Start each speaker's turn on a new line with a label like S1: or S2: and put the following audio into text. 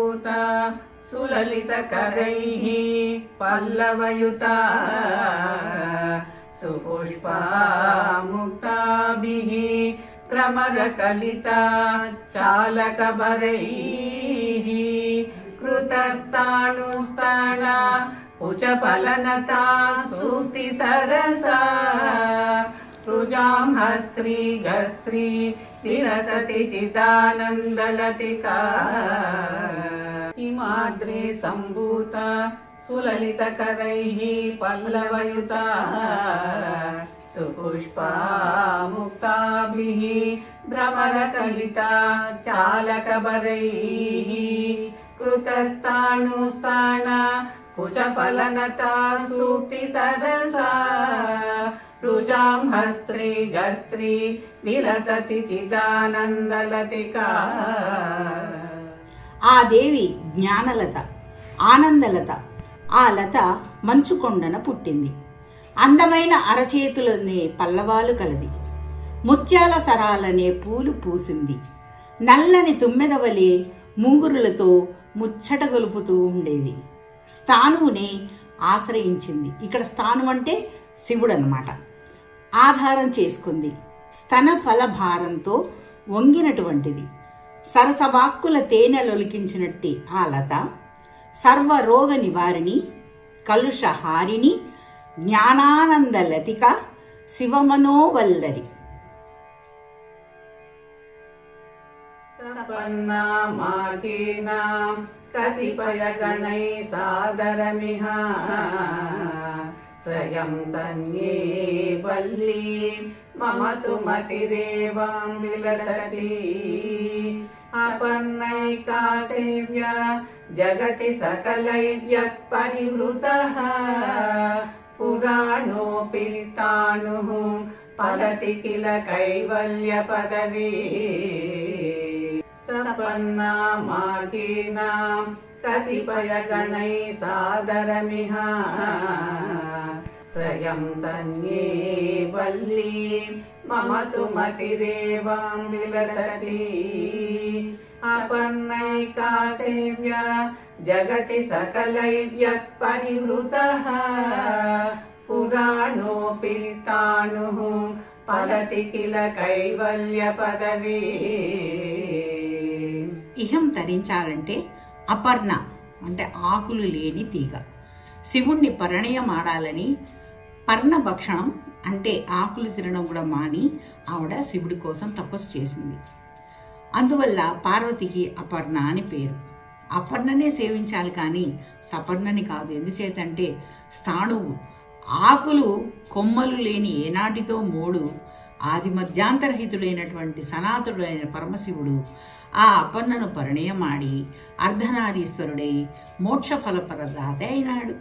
S1: सम्भूता सुललितकरैः पल्लवयुता सुपुष्पा मुक्ताभिः भ्रमरकलिता चालकबरैः कृतस्ताणुस्ताना उचपलनता सूक्तिसरसा रुजां हस्त्री गस्त्री विलसति चिदानन्दलतिका हिमाद्री सम्भूता सुललितकरैः पल्लवयुता सुपुष्पा मुक्ताभिः भ्रमरकलिता चालकबरैः कृतस्ताणुस्ताना कुचपलनता सूक्तिसरसा रुजां हस्त्री गस्त्री विलसति चिदानन्दलतिका
S2: ఆ దేవి జ్ఞానలత, ఆనందలత. ఆ లత మంచుకొండన పుట్టింది. అందమైన అరచేతులనే పల్లవాలు కలది. ముత్యాల సరాలనే పూలు పూసింది. నల్లని తుమ్మెదవలే ముంగురులతో ముచ్చట గొలుపుతూ ఉండేది. స్థానువునే ఆశ్రయించింది. ఇక్కడ స్థానం అంటే శివుడు అన్నమాట. ఆధారం చేసుకుంది. స్తన ఫల భారంతో వంగినటువంటిది. సరసవాక్కుల తేనెలొలికించినట్టి ఆ లత సర్వరోగ నివారిణి, కలుషహారిణి, జ్ఞానానంద లతిక, శివమనోవల్లరి.
S1: సపన్నా మాకీనాం కతిపయ గణై సాదరమిహ స్వయం తన్యే వల్లీ మమ తు మతిరేవాం విలసతి అపన్నైకా సేవ్య జగతి సకలైర్యత్ పరివృతః పురాణోపి స్థాణుః ఫలతి కిల కైవల్య పదవీ సపన్నా మాకీనాం కతిపయ గణై సాదరమిహ స్వయం తన్యే వల్లీ మమ తు మతిరేవాం విలసతి అపన్నైకా సేవ్య జగతి సకలైర్యత్ పరివృతః పురాణోపి స్థాణుః ఫలతి కిల కైవల్య పదవీ.
S2: ఇహం తరించాలంటే అపర్ణ అంటే ఆకులు లేని తీగ. శివుణ్ణి పరిణయమాడాలని పర్ణభక్షణం అంటే ఆకులు తినడం కూడా మాని ఆవిడ శివుడి కోసం తపస్సు చేసింది. అందువల్ల పార్వతికి అపర్ణ అని పేరు. అపర్ణనే సేవించాలి కానీ సపర్ణని కాదు. ఎందుచేతంటే స్థాణువు ఆకులు కొమ్మలు లేని ఏనాటితో మోడు ఆది మధ్యాంతరహితుడైనటువంటి సనాతనుడైన పరమశివుడు ఆ అపర్ణను పరిణయమాడి అర్ధనారీశ్వరుడై మోక్ష ఫలప్రదాత అయినాడు.